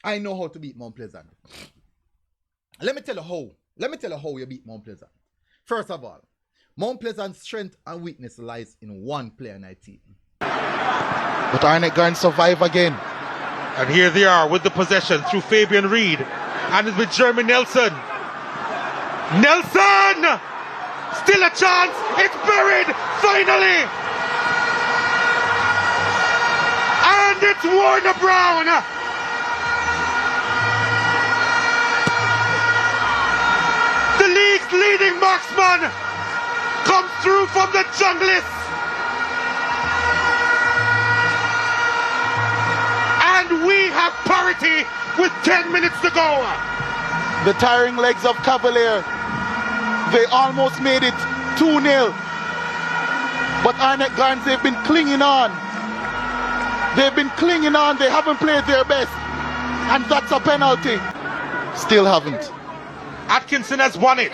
I know how to beat Mount Pleasant. Let me tell you how. Let me tell you how you beat Mount Pleasant. First of all, Mount Pleasant's strength and weakness lies in one player in that team. But Arnett going to survive again. And here they are with the possession through Fabian Reed. And it's with Jeremy Nelson. Nelson! Still a chance. It's buried. Finally. And it's Warner Brown. The league's leading marksman comes through from the junglist. And we have parity with 10 minutes to go. The tiring legs of Cavalier. They almost made it 2-0. But Arnett Garns, they've been clinging on. They've been clinging on. They haven't played their best. And that's a penalty. Still haven't. Atkinson has won it.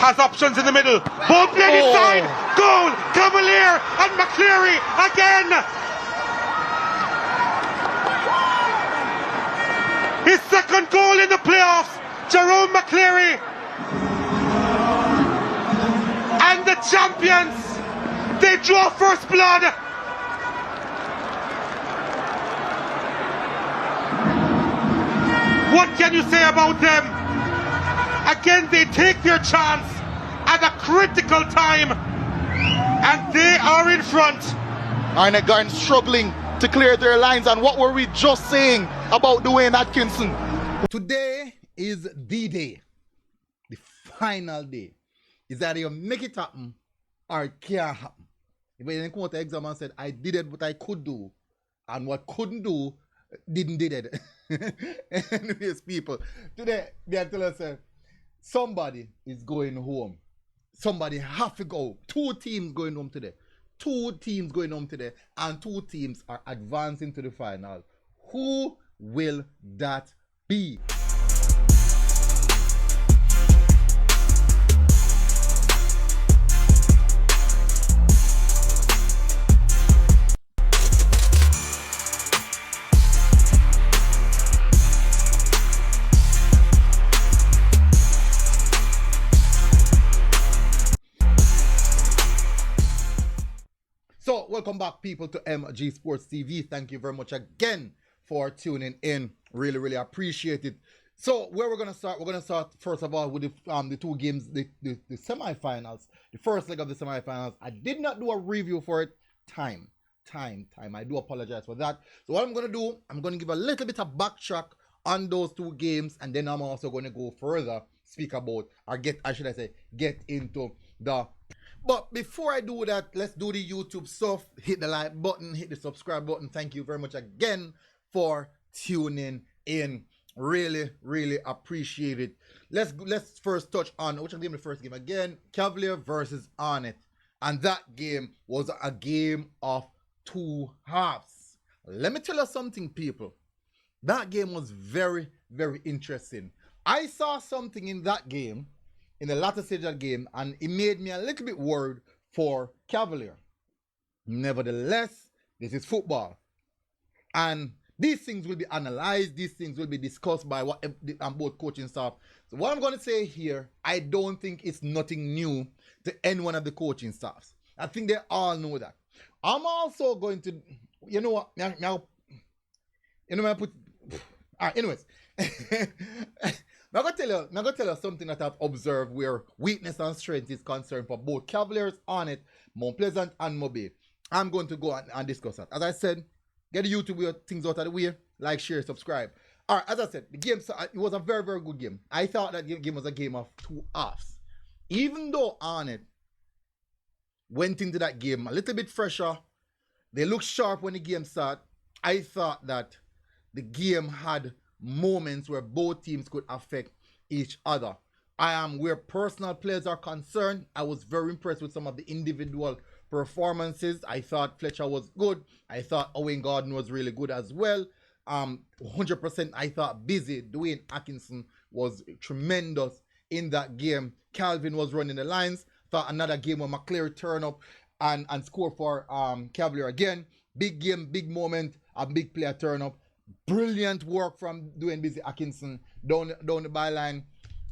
Has options in the middle. Ball played inside. Goal. Cavalier and McCleary again. His second goal in the playoffs. Jerome McCleary. And the champions, they draw first blood. What can you say about them? Again, they take their chance at a critical time, and they are in front. Arnett Garns struggling to clear their lines. And what were we just saying about Dwayne Atkinson? Today is the day, the final day. Is that you make it happen or it can't happen. If you come out the exam and said, I did it what I could do, and what couldn't do, didn't did it. Anyways, people, today, they tell us somebody is going home. Somebody have to go. 2 teams going home today. 2 teams going home today, and 2 teams are advancing to the final. Who will that be? So, welcome back, people, to MG Sports TV. Thank you very much again for tuning in. Really, really appreciate it. So, where we're going to start? We're going to start, first of all, with the 2 games, the semifinals, the first leg of the semifinals. I did not do a review for it. Time. I do apologize for that. So, what I'm going to do, I'm going to give a little bit of backtrack on those 2 games, and then I'm also going to go further, speak about, or get into the... But before I do that, let's do the YouTube stuff. Hit the like button, hit the subscribe button. Thank you very much again for tuning in. Really, really appreciate it. Let's first touch on which game the first game again. Cavalier versus Arnett. And that game was a game of 2 halves. Let me tell you something, people. That game was very, very interesting. I saw something in that game, in the latter stage of the game, and it made me a little bit worried for Cavalier. Nevertheless, this is football. And these things will be analyzed, these things will be discussed by both coaching staff. So what I'm going to say here, I don't think it's nothing new to any one of the coaching staffs. I think they all know that. I'm also going to, you know what, I put, anyways. I'm going to tell you something that I've observed where weakness and strength is concerned for both Cavaliers, Arnett, Mount Pleasant, and Mobile. I'm going to go and discuss that. As I said, get the YouTube things out of the way. Like, share, subscribe. All right, as I said, the game, it was a very, very good game. I thought that game was a game of 2 halves. Even though Arnett went into that game a little bit fresher, they looked sharp when the game started, I thought that the game had moments where both teams could affect each other. Where personal players are concerned, I was very impressed with some of the individual performances. I thought Fletcher was good. I thought Owen Gordon was really good as well. 100% I thought busy. Dwayne Atkinson was tremendous in that game. Calvin was running the lines. Thought another game where McCleary turn up and score for Cavalier again. Big game, big moment, a big player turn up. Brilliant work from doing Busy Atkinson down the byline,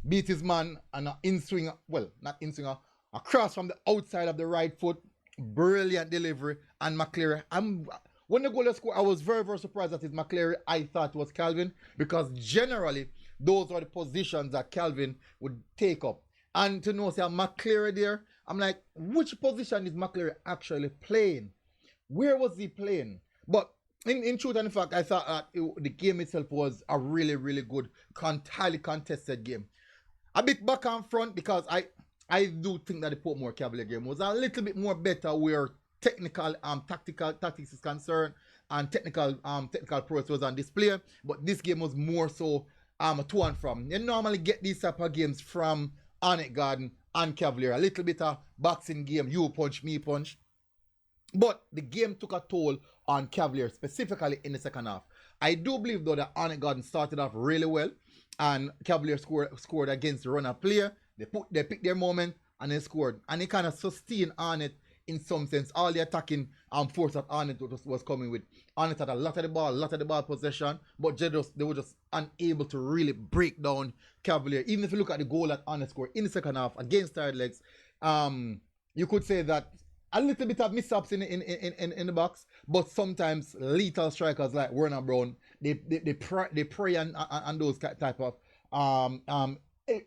beat his man and an in-swing, well, not in-swinger, a cross from the outside of the right foot. Brilliant delivery. And McCleary, when the goal was scored, I was very, very surprised that it's McCleary. I thought it was Calvin, because generally those are the positions that Calvin would take up. And to know, say, McCleary there, I'm like, which position is McCleary actually playing? Where was he playing? But in truth and fact, I thought that the game itself was a really, really good, highly contested game. A bit back and front, because I do think that the Portmore Cavalier game was a little bit more better where technical tactics is concerned, and technical prowess was on display. But this game was more so to and from. You normally get these type of games from Arnett Garden and Cavalier. A little bit of boxing game, you punch, me punch. But the game took a toll on Cavalier, specifically in the second half. I do believe, though, that Arnett Garden started off really well, and Cavalier scored against the runner player. They picked their moment and they scored. And they kind of sustained Arnett in some sense. All the attacking force that Arnett was coming with. Arnett had a lot of the ball possession, but they were just unable to really break down Cavalier. Even if you look at the goal that Arnett scored in the second half against Tired Legs, you could say that a little bit of mishaps in the box, but sometimes lethal strikers like Werner Brown, they prey on those type of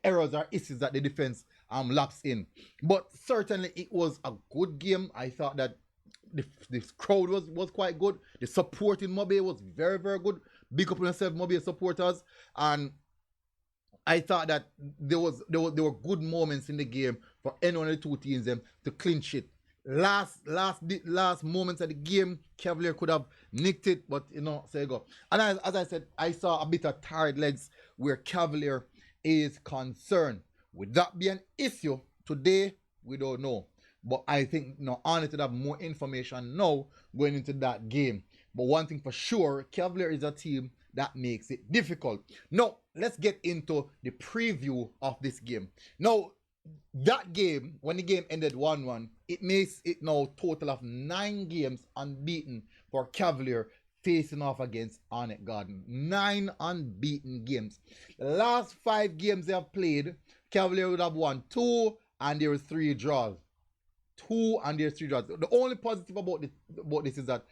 errors or issues that the defense laps in. But certainly it was a good game. I thought that the crowd was quite good. The support in Mobile was very, very good. Big up on yourself, Mobile supporters. And I thought that there were good moments in the game for any one of the two teams to clinch it. Last moments of the game, Cavalier could have nicked it, but so you go. And as I said, I saw a bit of Tired Legs where Cavalier is concerned. Would that be an issue today? We don't know. But I think Arnett would have more information now going into that game. But one thing for sure, Cavalier is a team that makes it difficult. Now, let's get into the preview of this game. Now, that game, when the game ended 1-1, it makes it now total of 9 games unbeaten for Cavalier facing off against Arnett Garden. 9 unbeaten games. The last 5 games they have played, Cavalier would have won 2 and there was 3 draws. 2 and there's 3 draws. The only positive about this is that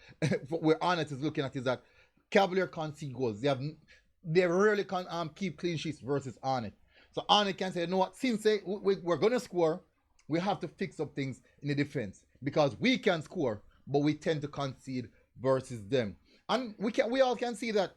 where Arnett is looking at is that Cavalier concede goals. They rarely can keep clean sheets versus Arnett. So Arnett can say, you know what, since we're going to score, we have to fix up things in the defense. Because we can score, but we tend to concede versus them. And we all can see that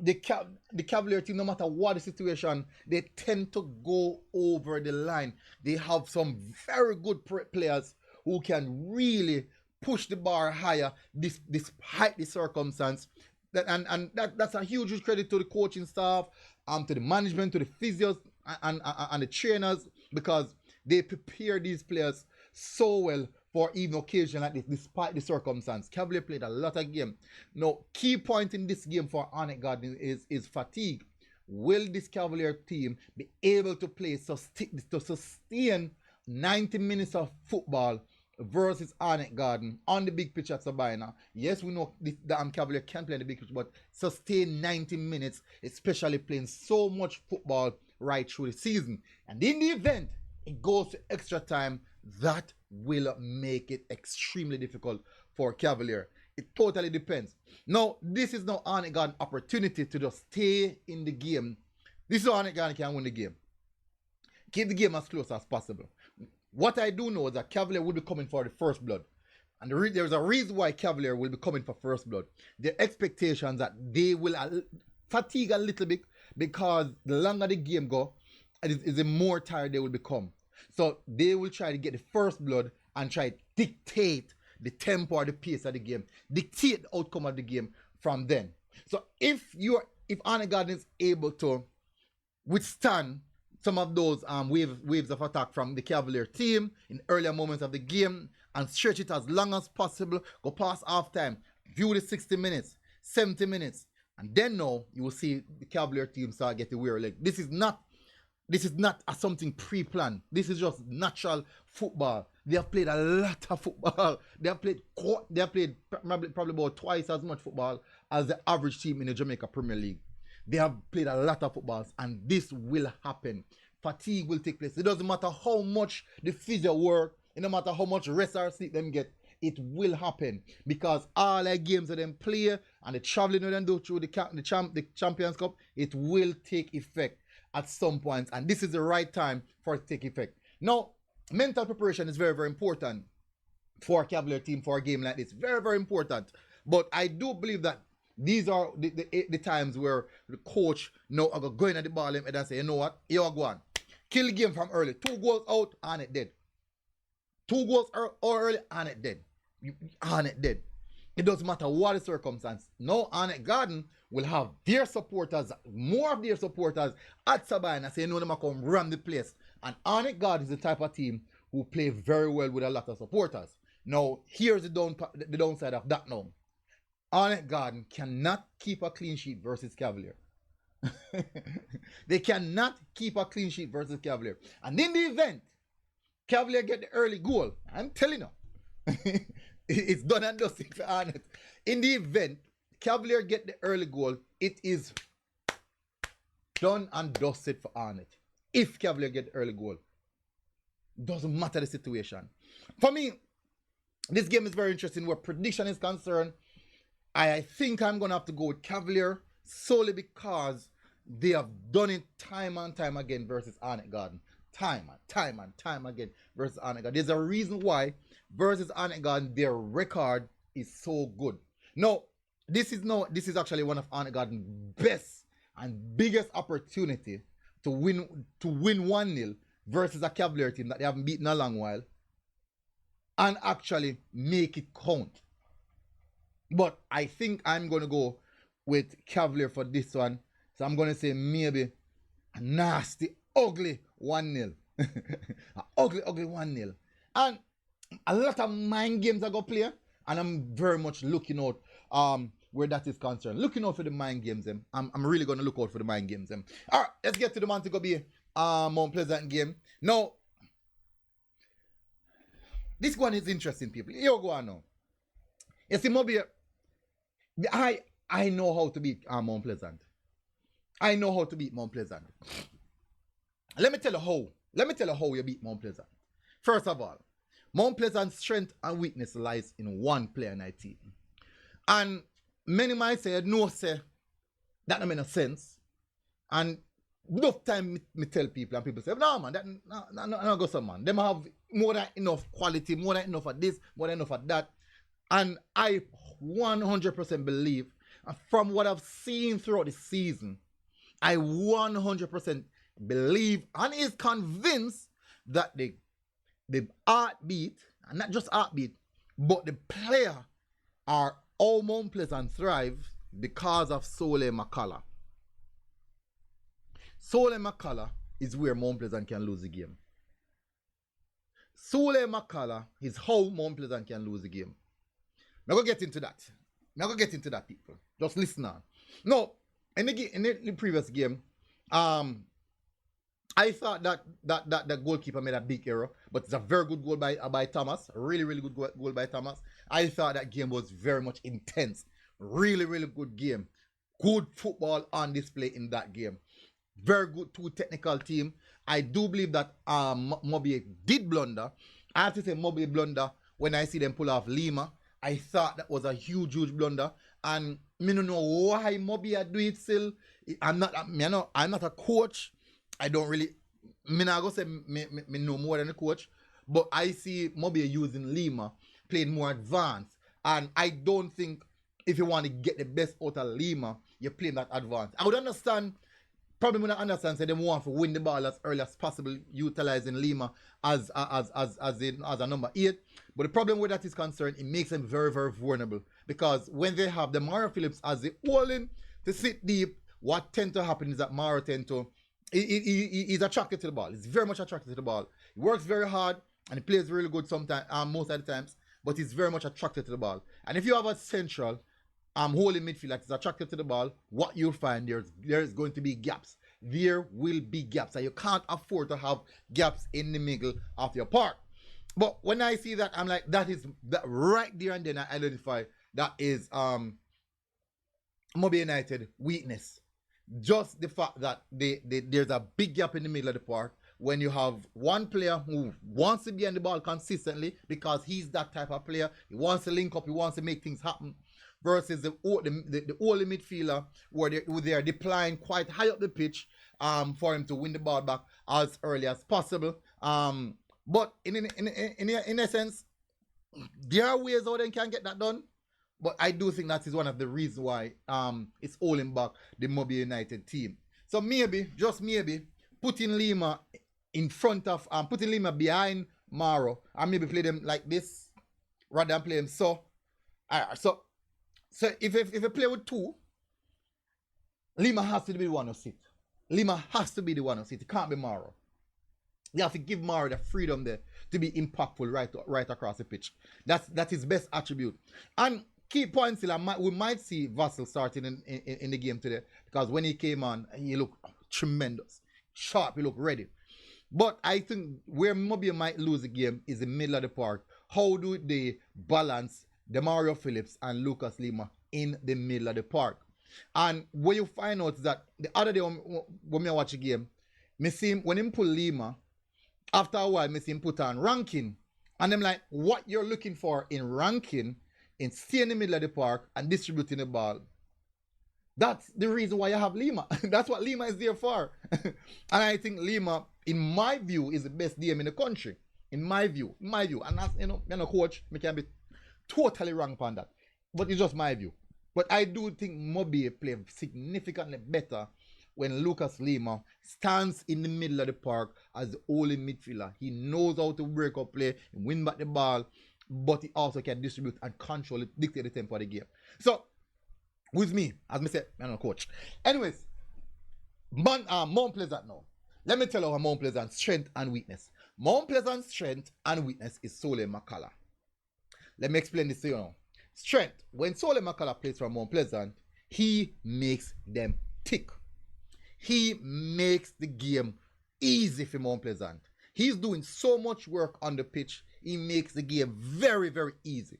the Cavalier team, no matter what the situation, they tend to go over the line. They have some very good players who can really push the bar higher despite the circumstance. That's a huge credit to the coaching staff, to the management, to the physios and the trainers, because they prepare these players so well for even occasion like this, despite the circumstance. Cavalier played a lot of games. Now, key point in this game for Arnett Garden is fatigue. Will this Cavalier team be able to sustain 90 minutes of football versus Arnett Garden on the big pitch at Sabina? Yes, we know the Cavalier can play on the big pitch, but sustain 90 minutes, especially playing so much football right through the season. And in the event it goes to extra time, that will make it extremely difficult for Cavalier. It totally depends. Now, this is now Arnett Garden opportunity to just stay in the game. This is how Arnett Garden can win the game. Keep the game as close as possible. What I do know is that Cavalier will be coming for the first blood. And there's a reason why Cavalier will be coming for first blood. The expectations that they will fatigue a little bit, because the longer the game goes, the more tired they will become. So they will try to get the first blood and try to dictate the tempo or the pace of the game, dictate the outcome of the game from then. So if Arnett Garden is able to withstand some of those waves of attack from the Cavalier team in earlier moments of the game and stretch it as long as possible, go past halftime, view the 60 minutes, 70 minutes, and then now you will see the Cavalier team start getting weary. Like, this is not something pre-planned. This is just natural football They have played a lot of football. They have played probably about twice as much football as the average team in the Jamaica Premier League. They have played a lot of footballs, and this will happen. Fatigue will take place. It doesn't matter how much the physio work, it no matter how much rest or sleep them get, it will happen because all the games that them play and the traveling that them do through the Champions Cup, it will take effect at some point, and this is the right time for it to take effect. Now, mental preparation is very, very important for a Cavalier team for a game like this. Very, very important. But I do believe that these are the times where the coach now are going at the ball and say, you know what, here I go on. Kill the game from early. 2 goals out, Arnett dead. 2 goals early, Arnett dead. Arnett dead. It doesn't matter what the circumstance. Now Arnett Garden will have their supporters, more of their supporters at Sabine and say, you know, them come run the place. And Arnett Garden is the type of team who play very well with a lot of supporters. Now, here's the downside of that now. Arnett Garden cannot keep a clean sheet versus Cavalier. They cannot keep a clean sheet versus Cavalier. And in the event, Cavalier get the early goal, I'm telling you, it's done and dusted for Arnett. In the event, Cavalier get the early goal, it is done and dusted for Arnett. If Cavalier get the early goal, doesn't matter the situation. For me, this game is very interesting where prediction is concerned. I think I'm going to have to go with Cavalier solely because they have done it time and time again versus Arnett Garden. Time and time again versus Arnett Garden. There's a reason why versus Arnett Garden, their record is so good. Now, this is actually one of Arnett Garden's best and biggest opportunity to win 1-0 versus a Cavalier team that they haven't beaten a long while and actually make it count. But I think I'm going to go with Cavalier for this one. So I'm going to say maybe a nasty, ugly 1-0. An ugly 1-0. And a lot of mind games are going to play. And I'm very much looking out where that is concerned. Looking out for the mind games. I'm really going to look out for the mind games. All right, let's get to the Montego Bay Mount Pleasant game. Now, this one is interesting, people. Here we go on now. You see, Moby, I know how to beat Mount Pleasant. I know how to beat Mount Pleasant. Let me tell you how. Let me tell you how you beat Mount Pleasant. First of all, Mount Pleasant's strength and weakness lies in one player in that team. And many might say, no, say, that don't make no sense. And enough time me tell people, and people say, no, man, that no go so, man. Them have more than enough quality, more than enough of this, more than enough of that. And I 100% believe, and from what I've seen throughout the season, I 100% believe and is convinced that the heartbeat, and not just heartbeat, but the player are all Mount Pleasant thrive because of Sole McCullough. Sole McCullough is where Mount Pleasant can lose the game. Sole McCullough is how Mount Pleasant can lose the game. Now go get into that. People. Just listen on. No, in the previous game, I thought that the goalkeeper made a big error, but it's a very good goal by Thomas. A really, really good goal by Thomas. I thought that game was very much intense. Really, really good game. Good football on display in that game. Very good, two technical team. I do believe that Moby did blunder. I have to say Moby blunder when I see them pull off Lima. I thought that was a huge, huge blunder. And I don't know why Moby do it still. I'm not a coach. I don't really, me not go say me know more than a coach. But I see Moby using Lima, playing more advanced. And I don't think if you want to get the best out of Lima, you're playing that advanced. I would understand, probably would not understand, say they want to win the ball as early as possible, utilizing Lima as a number 8. But the problem with that is concerned, it makes them very, very vulnerable. Because when they have the Mario Phillips as the all-in to sit deep, what tend to happen is that Mario tend to, he's attracted to the ball. He's very much attracted to the ball. He works very hard and he plays really good sometimes, most of the times, but he's very much attracted to the ball. And if you have a central holding midfield that is attracted to the ball, what you'll find there's going to be gaps. There will be gaps, and you can't afford to have gaps in the middle of your park. But when I see that, I'm like, that is that right there and then I identify that is Mobi United weakness. Just the fact that there's a big gap in the middle of the park when you have one player who wants to be on the ball consistently because he's that type of player. He wants to link up, he wants to make things happen, versus the only midfielder where they are deploying quite high up the pitch for him to win the ball back as early as possible. But in essence, there are ways how they can get that done. But I do think that is one of the reasons why it's holding back the Mobi United team. So maybe, just maybe, putting Lima in front of, putting Lima behind Maro, and maybe play them like this, rather than play them so. So if you play with two, Lima has to be the one who sit. Lima has to be the one who sit. It can't be Maro. You have to give Maro the freedom there to be impactful right across the pitch. That's his best attribute. And key points, we might see Vassell starting in the game today, because when he came on, he looked tremendous. Sharp, he looked ready. But I think where Mobi might lose the game is the middle of the park. How do they balance Demario Phillips and Lucas Lima in the middle of the park? And what you find out is that the other day when I watch the game, me see him, when him pull Lima, after a while, I see him put on ranking. And I'm like, what you're looking for in ranking, in staying in the middle of the park and distributing the ball, that's the reason why you have Lima. That's what Lima is there for. And I think Lima, in my view, is the best DM in the country. In my view. And that's, I'm a coach, I can be totally wrong upon that. But it's just my view. But I do think Mobi play significantly better when Lucas Lima stands in the middle of the park as the only midfielder. He knows how to break up play, win back the ball, but he also can distribute and control it, dictate the tempo of the game. So, with me, as I said, I'm a coach. Anyways, Mount Pleasant now. Let me tell you how Mount Pleasant's strength and weakness. Mount Pleasant's strength and weakness is Sole McCullough. Let me explain this to you now. Strength, when Sole McCullough plays for Mount Pleasant, he makes them tick. He makes the game easy for Mount Pleasant. He's doing so much work on the pitch. He makes the game very, very easy.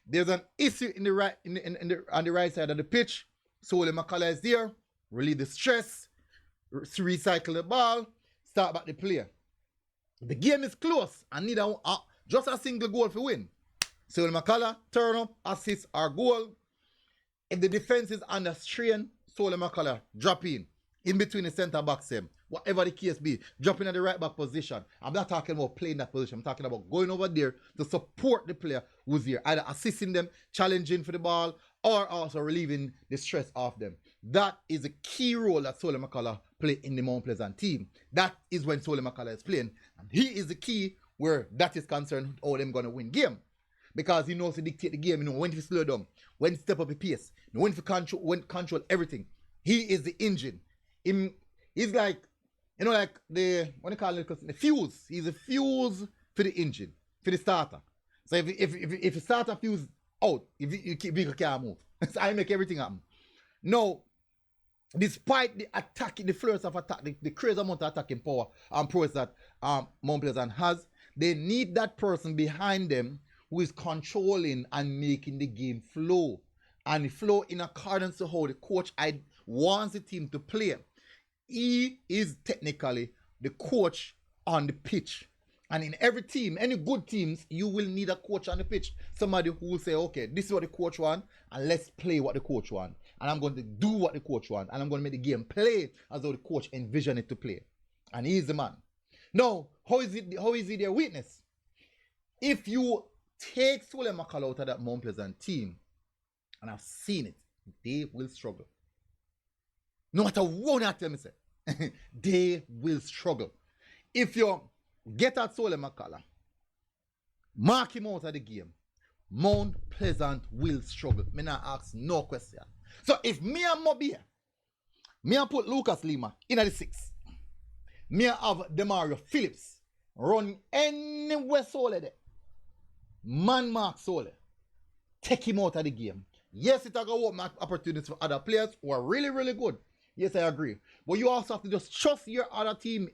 There's an issue on the right side of the pitch. Sole McCullough is there. Relieve the stress. Recycle the ball. Start back the play. The game is close. I need just a single goal for win. Sole McCullough, turn up, assist, or goal. If the defense is under strain, Sole McCullough drop in between the centre backs, whatever the case be, dropping at the right back position. I'm not talking about playing that position. I'm talking about going over there to support the player who's here, either assisting them, challenging for the ball, or also relieving the stress off them. That is a key role that Sole McCullough play in the Mount Pleasant team. That is when Sole McCullough is playing, and he is the key where that is concerned. How them gonna win game, because he knows to dictate the game. You know when to slow down, when to step up the pace, when to control everything. He is the engine. He's like, like what do you call it? The fuse. He's a fuse for the engine, for the starter. So if the starter fuse out, if you keep vehicle can't move. So I make everything happen. Now, despite the attacking, the flurries of attack, the crazy amount of attacking power and prowess that Mount Pleasant has, they need that person behind them who is controlling and making the game flow. And flow in accordance to how the coach wants the team to play. He is technically the coach on the pitch. And in every team, any good teams, you will need a coach on the pitch. Somebody who will say, okay, this is what the coach wants, and let's play what the coach wants. And I'm going to do what the coach wants, and I'm going to make the game play as though the coach envisioned it to play. And he's the man. Now, how is it their weakness? If you take Sole McCullough out of that Mount Pleasant team, and I've seen it, they will struggle. No matter what I tell me, say, they will struggle. If you get at Sole McCullough, mark him out of the game, Mount Pleasant will struggle. Me not ask no question. So if me and Mobi, me and put Lucas Lima in at the 6, me and have Demario Phillips run anywhere Sole there, man mark Sole, take him out of the game. Yes, it's going to open opportunities for other players who are really, really good. Yes, I agree. But you also have to just trust your other team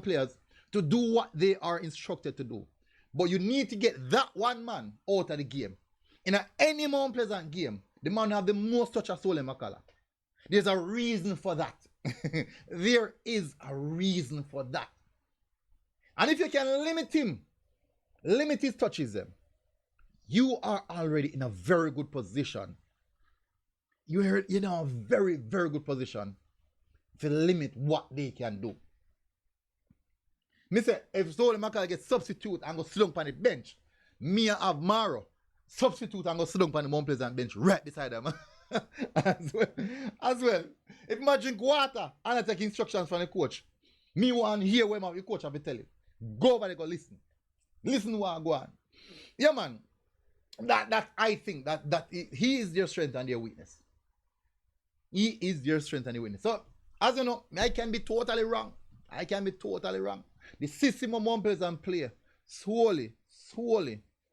players to do what they are instructed to do. But you need to get that one man out of the game. In any Mount Pleasant game, the man have the most touch of Sole Makala. There's a reason for that. There is a reason for that. And if you can limit him, limit his touches them, you are already in a very good position. You're in a very, very good position to limit what they can do. Me say, if Sole Makala gets substitute and go slung on the bench, me and have Maro substitute and go slung on the Mount Pleasant bench right beside them. As well. If I drink water and I take instructions from the coach, me want to hear what the coach have to tell him. Go over there, go listen. Listen to what go on. Yeah, man. That I think that he is their strength and their weakness. He is their strength and their weakness. So, as you know, I can be totally wrong. The system of Mount Pleasant play solely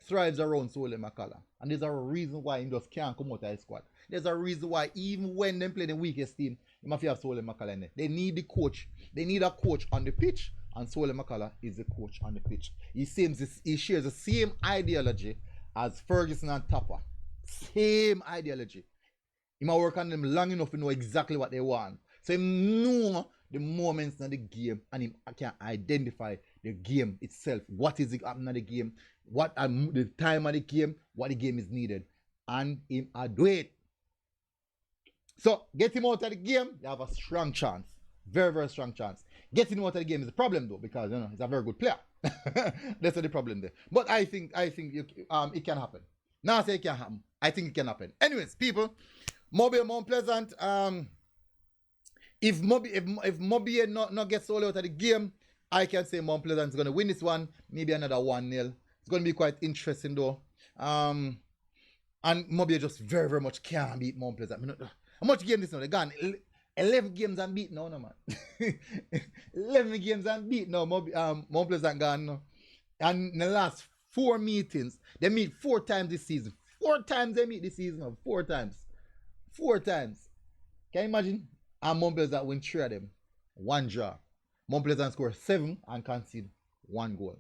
thrives around Sole Makala. And there's a reason why he just can't come out of his squad. There's a reason why even when they play the weakest team, you must have Sole Makala in there. They need the coach. They need a coach on the pitch, and Sole Makala is the coach on the pitch. He shares the same ideology as Ferguson and Tapper. Same ideology. He might work on them long enough to know exactly what they want. So he know the moments in the game, and he can identify the game itself. What is happening in the game? What the time of the game? What the game is needed, and him do it. So get him out of the game, you have a strong chance, very, very strong chance. Getting him out of the game is a problem though, because you know he's a very good player. That's the problem there. But I think it can happen. Now I say it can happen. I think it can happen. Anyways, people, Mount Pleasant. If Mobi not get Sole out of the game, I can say Mount Pleasant is going to win this one. Maybe another 1-0. It's going to be quite interesting though. And Mobi just very, very much can't beat Mount Pleasant. How much game this now? They gone 11 games unbeaten now, no man. 11 games unbeaten now. Mount Pleasant gone now. And in the last 4 meetings, they meet 4 times this season. 4 times they meet this season now. 4 times. 4 times. Can you imagine? And Mount Pleasant win 3 of them. 1 draw. Mount Pleasant score 7 and concede 1 goal.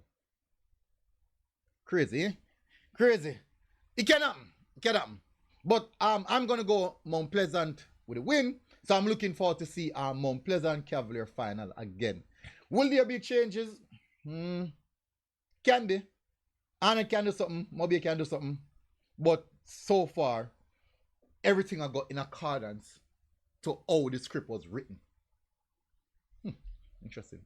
Crazy, eh? Crazy. It can happen. It can happen. But I'm going to go Mount Pleasant with a win. So I'm looking forward to see Mount Pleasant Cavalier final again. Will there be changes? Can be. Arnett can do something. Mobi can do something. But so far, everything I got in accordance to how the script was written. Interesting.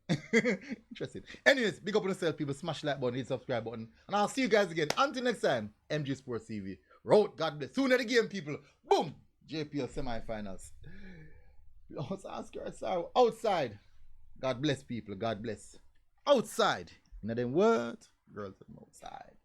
Interesting. Anyways, big up on yourself, people. Smash that like button, hit subscribe button. And I'll see you guys again. Until next time, MG Sports TV. Road, God bless. Soon at the game, people. Boom! JPL Semifinals. Outside. God bless, people. God bless. Outside. You know them words? Girls are outside.